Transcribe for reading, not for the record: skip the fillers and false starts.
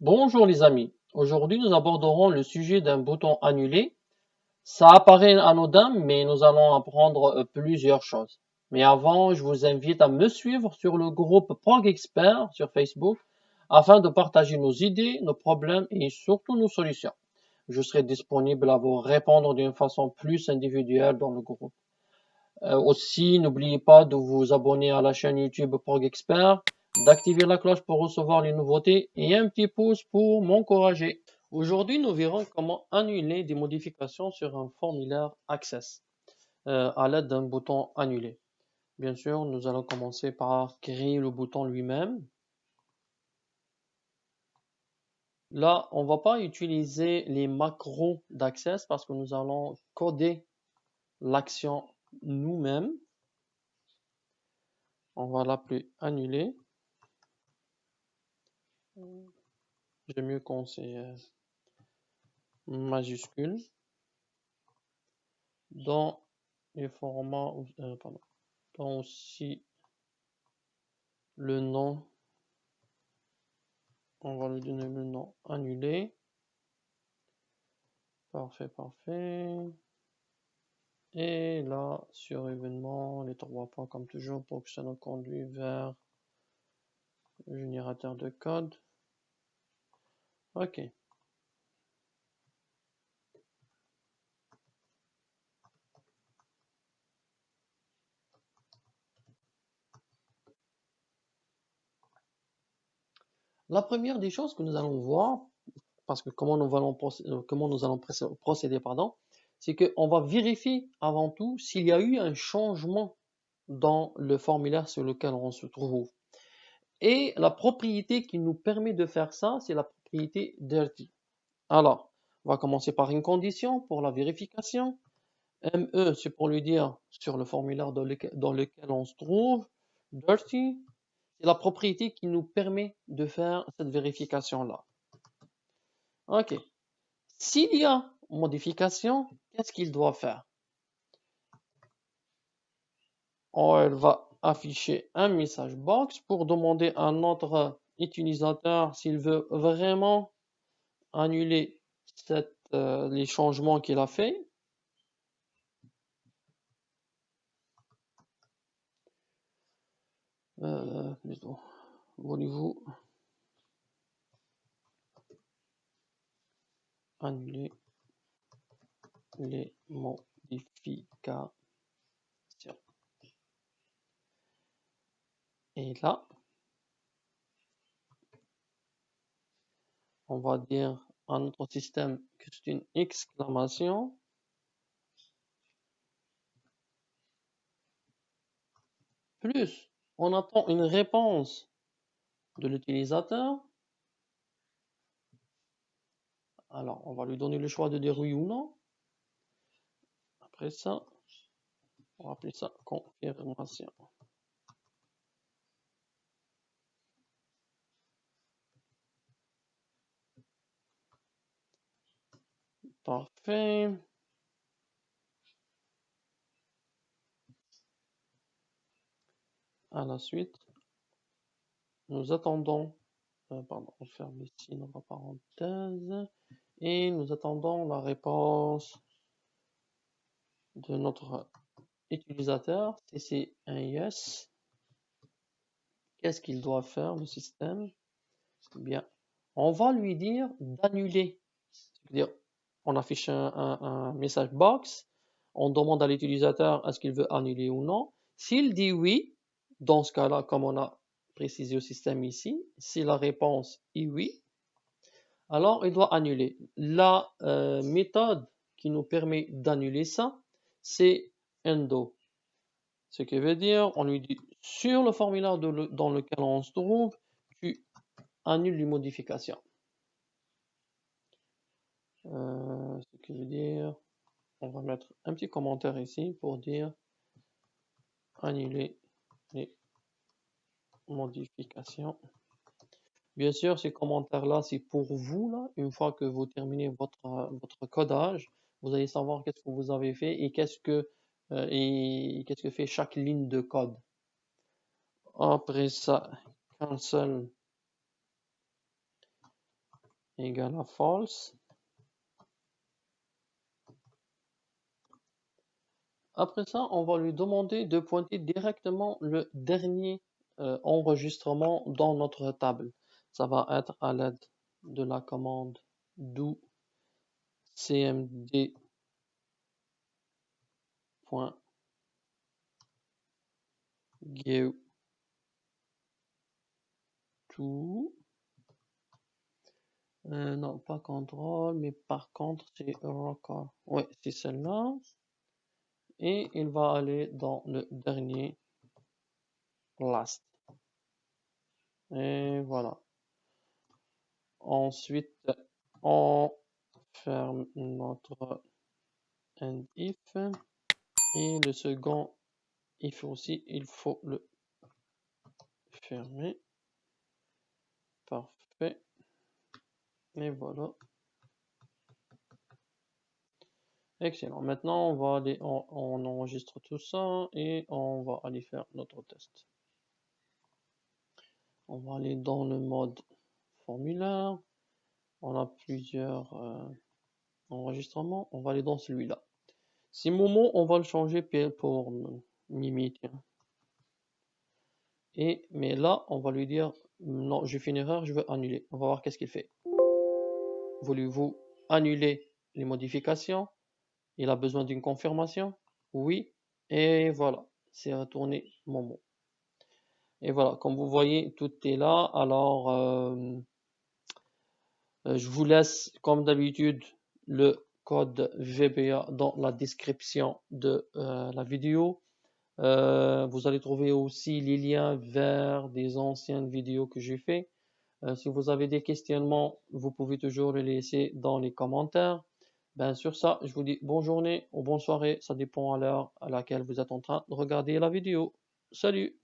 Bonjour les amis, aujourd'hui nous aborderons le sujet d'un bouton annulé. Ça apparaît anodin, mais nous allons apprendre plusieurs choses. Mais avant, je vous invite à me suivre sur le groupe Prog Expert sur Facebook afin de partager nos idées, nos problèmes et surtout nos solutions. Je serai disponible à vous répondre d'une façon plus individuelle dans le groupe. Aussi, n'oubliez pas de vous abonner à la chaîne YouTube Prog Expert, d'activer la cloche pour recevoir les nouveautés et un petit pouce pour m'encourager. Aujourd'hui, nous verrons comment annuler des modifications sur un formulaire Access à l'aide d'un bouton annuler. Bien sûr, nous allons commencer par créer le bouton lui-même. Là, on ne va pas utiliser les macros d'Access parce que nous allons coder l'action nous-mêmes. On va l'appeler annuler. J'aime mieux quand c'est majuscule. Dans les formats, dans aussi le nom, on va lui donner le nom annulé. Parfait, parfait. Et là, sur événement, les 3 points comme toujours pour que ça nous conduise vers le générateur de code. OK. La première des choses que nous allons voir, parce que comment nous allons procéder, c'est qu'on va vérifier avant tout s'il y a eu un changement dans le formulaire sur lequel on se trouve. Et la propriété qui nous permet de faire ça, c'est la propriété dirty. Alors, on va commencer par une condition pour la vérification. ME, c'est pour lui dire sur le formulaire dans lequel on se trouve. Dirty, c'est la propriété qui nous permet de faire cette vérification-là. OK. S'il y a modification, qu'est-ce qu'il doit faire? Elle va afficher un message box pour demander à notre utilisateur s'il veut vraiment annuler les changements qu'il a fait. Plutôt, voulez-vous annuler les modifications? Et là, on va dire à notre système que c'est une exclamation. Plus, on attend une réponse de l'utilisateur. Alors, on va lui donner le choix de dire oui ou non. Après ça, on va appeler ça confirmation. Parfait. À la suite, nous attendons, on ferme ici notre parenthèse, et nous attendons la réponse de notre utilisateur. Si c'est un yes, qu'est-ce qu'il doit faire le système? Bien, on va lui dire d'annuler. C'est-à-dire, on affiche un message box, on demande à l'utilisateur est-ce qu'il veut annuler ou non. S'il dit oui, dans ce cas-là, comme on a précisé au système ici, si la réponse est oui, alors il doit annuler. La méthode qui nous permet d'annuler ça, c'est undo. Ce qui veut dire, on lui dit sur le formulaire dans lequel on se trouve, tu annules les modifications. Ce qui veut dire, on va mettre un petit commentaire ici pour dire annuler les modifications. Bien sûr, ces commentaires-là, c'est pour vous, là. Une fois que vous terminez votre codage, vous allez savoir qu'est-ce que vous avez fait et qu'est-ce que fait chaque ligne de code. Après ça, cancel égale à false. Après ça, on va lui demander de pointer directement le dernier enregistrement dans notre table. Ça va être à l'aide de la commande do cmd.to. Non, pas contrôle, mais par contre, c'est record. Oui, c'est celle-là. Et il va aller dans le dernier last. Et voilà. Ensuite, on ferme notre end if. Et le second if aussi, il faut le fermer. Parfait. Et voilà. Excellent. Maintenant, on va aller, on enregistre tout ça et on va aller faire notre test. On va aller dans le mode formulaire. On a plusieurs enregistrements. On va aller dans celui-là. Si Momo, on va le changer pour Mimi. Tiens. Mais là, on va lui dire non, j'ai fait une erreur, je veux annuler. On va voir qu'est-ce qu'il fait. Voulez-vous annuler les modifications? Il a besoin d'une confirmation? Oui. Et voilà, c'est retourné Momo. Et voilà, comme vous voyez, tout est là. Alors, je vous laisse, comme d'habitude, le code VBA dans la description de la vidéo. Vous allez trouver aussi les liens vers des anciennes vidéos que j'ai fait. Si vous avez des questionnements, vous pouvez toujours les laisser dans les commentaires. Sur ça, je vous dis bonne journée ou bonne soirée, ça dépend à l'heure à laquelle vous êtes en train de regarder la vidéo. Salut!